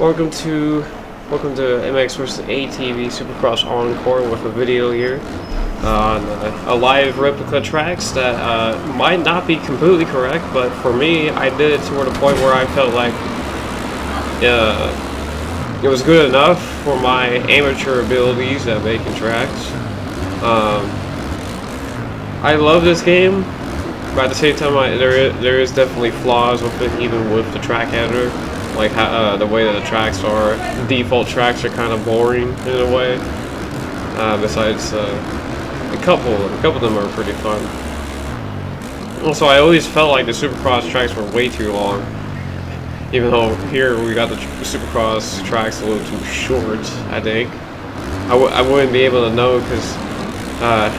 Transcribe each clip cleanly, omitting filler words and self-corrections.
Welcome to MX vs ATV Supercross Encore with a video here on a live replica tracks that might not be completely correct, but for me, I did it to the point where I felt like it was good enough for my amateur abilities at making tracks. I love this game, but at the same time, there is definitely flaws with it, even with the track editor. Like how, the way that the tracks are, the default tracks are kind of boring in a way. Besides, a couple of them are pretty fun. Also, I always felt like the Supercross tracks were way too long. Even though here we got the Supercross tracks a little too short, I think. I wouldn't be able to know because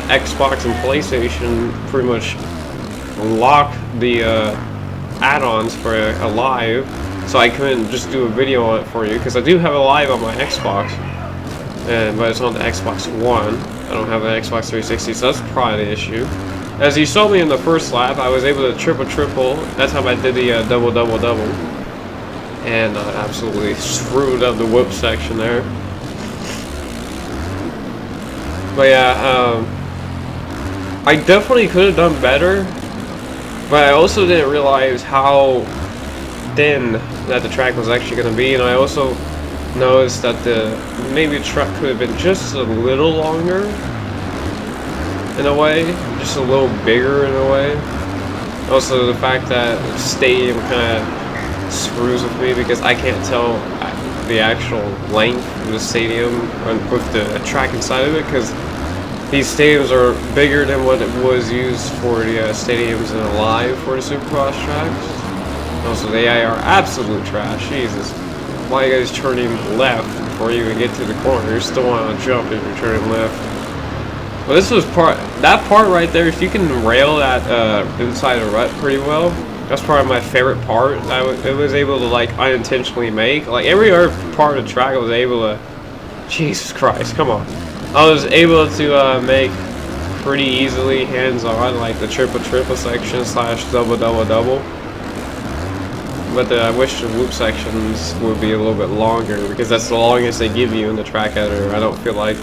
Xbox and PlayStation pretty much lock the add-ons for a live. So I couldn't just do a video on it for you, because I do have a live on my Xbox, but it's on the Xbox One. I don't have an Xbox 360, so that's probably the issue. As you saw me in the first lap, I was able to triple. That time I did the double, and absolutely screwed up the whoop section there. But yeah, I definitely could have done better, but I also didn't realize how thin that the track was actually going to be, and I also noticed that maybe the track could have been just a little longer in a way, just a little bigger in a way. Also the fact that the stadium kind of screws with me because I can't tell the actual length of the stadium with the track inside of it, because these stadiums are bigger than what it was used for the stadiums in a live for the Supercross tracks. Also, the AI are absolute trash. Jesus. Why are you guys turning left before you even get to the corner? You still want to jump if you're turning left. Well, this was that part right there, if you can rail that inside a rut pretty well, that's probably my favorite part. It was able to, like, unintentionally make. Like, every other part of the track I was able to... Jesus Christ, come on. I was able to make pretty easily hands-on, like the triple section / double. But I wish the whoop sections would be a little bit longer, because that's the longest they give you in the track editor. I don't feel like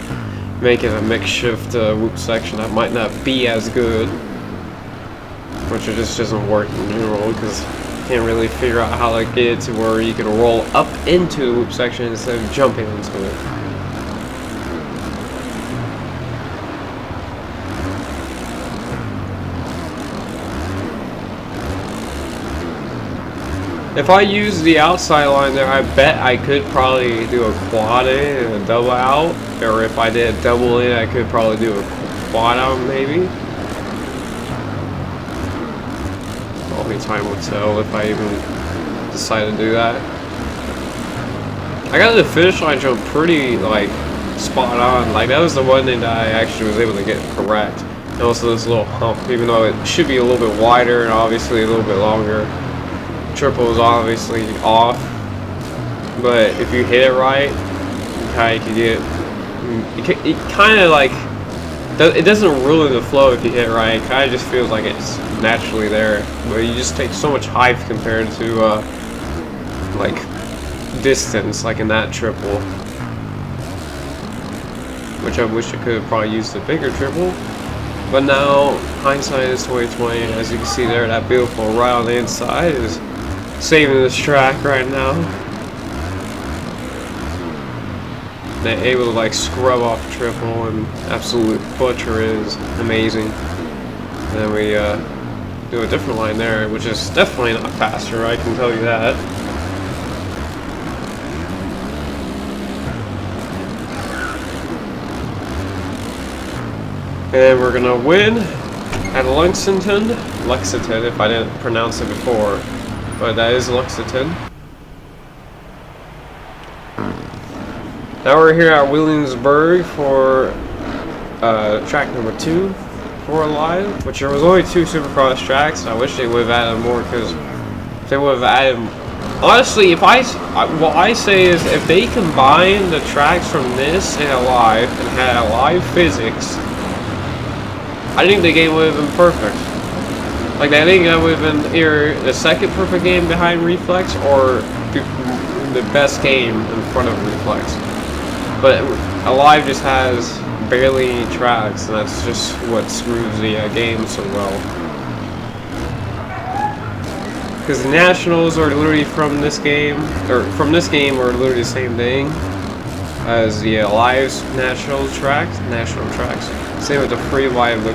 making a makeshift whoop section that might not be as good, which it just doesn't work in general, because you can't really figure out how to get it to where you can roll up into the whoop section instead of jumping into it. If I use the outside line there, I bet I could probably do a quad in and a double out. Or if I did a double in, I could probably do a quad out maybe. Only time will tell if I even decide to do that. I got the finish line jump pretty, like, spot on. Like, that was the one thing that I actually was able to get correct. And also this little hump, even though it should be a little bit wider and obviously a little bit longer. Triple is obviously off, but if you hit it right, you can get it kind of like, it doesn't ruin the flow if you hit it right. It kind of just feels like it's naturally there, but you just take so much height compared to like distance, like in that triple, which I wish I could have probably used a bigger triple. But now hindsight is 2020, and as you can see there, that beautiful right on the inside is saving this track right now. They're able to, like, scrub off the triple and absolute butcher it is amazing. And then we do a different line there, which is definitely not faster, I can tell you that. And we're gonna win at Lexington if I didn't pronounce it before. But that is Lexington. Now we're here at Williamsburg for track number 2 for a live, which there was only 2 Supercross tracks. I wish they would have added more, because they would have added... Honestly, what I say is, if they combine the tracks from this and a live and had a live physics, I think the game would have been perfect. Like, I think that would have been either the second perfect game behind Reflex, or the best game in front of Reflex. But Alive just has barely any tracks, and that's just what screws the game so well. Because the Nationals are literally from this game, or are literally the same thing as the Alive's national tracks. Same with the free live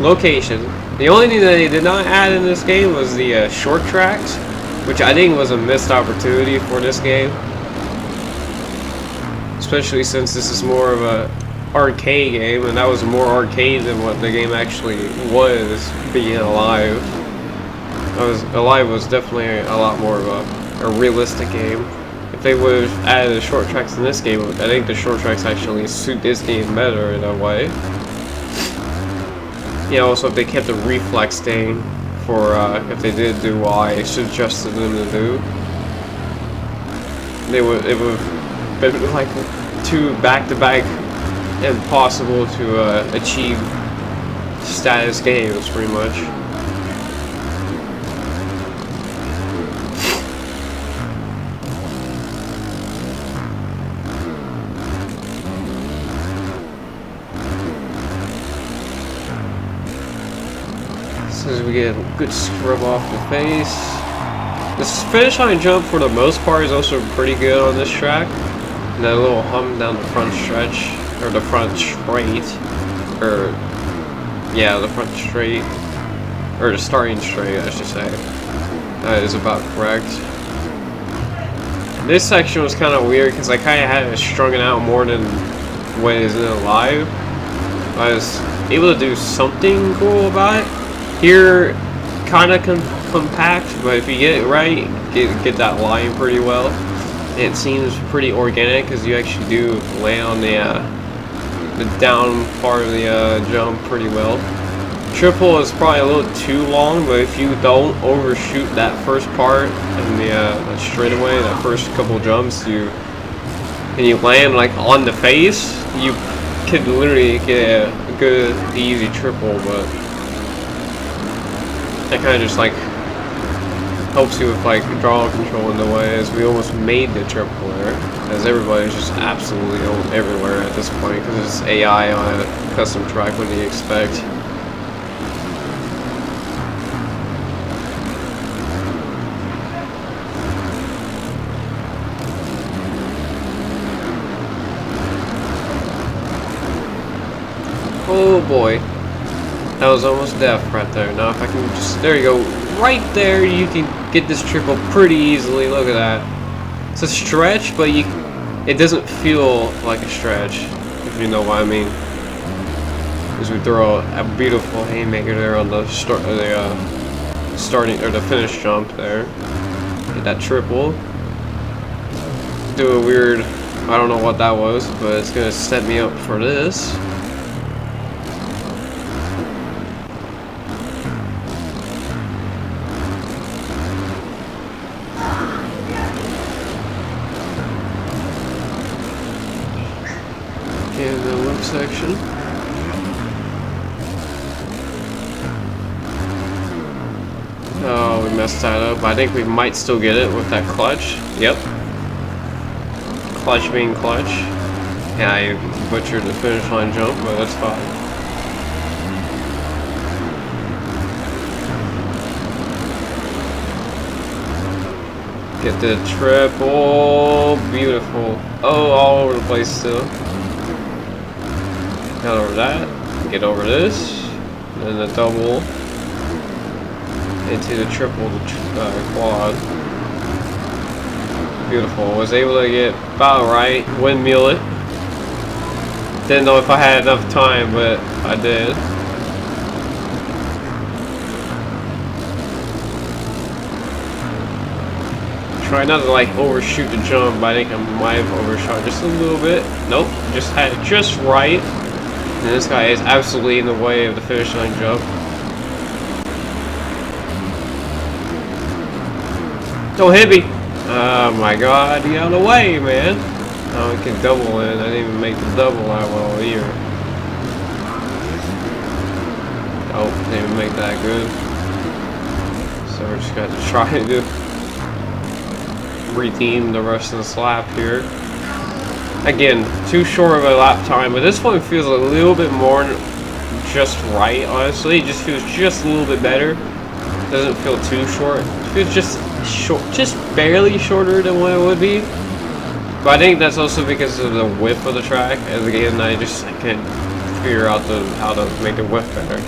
location. The only thing that they did not add in this game was the short tracks, which I think was a missed opportunity for this game. Especially since this is more of a arcade game, and that was more arcade than what the game actually was being Alive. Alive was definitely a lot more of a realistic game. If they would have added the short tracks in this game, I think the short tracks actually suit this game better in a way. Yeah, also if they kept the reflex thing for if they did do what I suggested them to do, it would have been like two back-to-back impossible to achieve status games pretty much. As we get a good scrub off the face. This finish line jump for the most part is also pretty good on this track. And that little hum down the front stretch, or the front straight, or yeah, the front straight, or the starting straight, I should say. That is about correct. This section was kind of weird because I kind of had it strung out more than what is in Alive. I was able to do something cool about it. Here, kind of compact, but if you get it right, get that line pretty well. It seems pretty organic because you actually do land on the down part of the jump pretty well. Triple is probably a little too long, but if you don't overshoot that first part and the straightaway, that first couple jumps, and you land like on the face, you could literally get a good easy triple, but that kind of just like helps you with like draw control in the way, as we almost made the triple there, as everybody's just absolutely everywhere at this point because it's AI on a custom track. What do you expect? Oh boy. That was almost death right there. Now if I can just, there you go, right there you can get this triple pretty easily. Look at that. It's a stretch, but it doesn't feel like a stretch, if you know what I mean. As we throw a beautiful haymaker there on the starting or the finish jump there. Get that triple. Do a weird, I don't know what that was, but it's gonna set me up for this. In the loop section. Oh, we messed that up. I think we might still get it with that clutch. Yep. Clutch being clutch. Yeah, I butchered the finish line jump, but that's fine. Get the triple. Beautiful. Oh, all over the place still. Got over that, get over this, and then the double into the triple, quad. Beautiful. Was able to get about right, windmill it. Didn't know if I had enough time, but I did. Try not to like overshoot the jump, but I think I might have overshot just a little bit. Nope, just had it just right. And this guy is absolutely in the way of the finish line jump. Don't hit me! Oh my god, get out of the way, man! Oh, we can double in. I didn't even make the double out well here. Oh, didn't even make that good. So we're just gonna have to try to do. redeem the rest of this lap here. Again, too short of a lap time, but this one feels a little bit more just right, honestly. It just feels just a little bit better. Doesn't feel too short. It feels just short, just barely shorter than what it would be. But I think that's also because of the width of the track. And again, I can't figure out how to make the width better.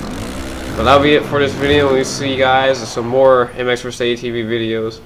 But that'll be it for this video. We'll see you guys in some more MX vs ATV videos.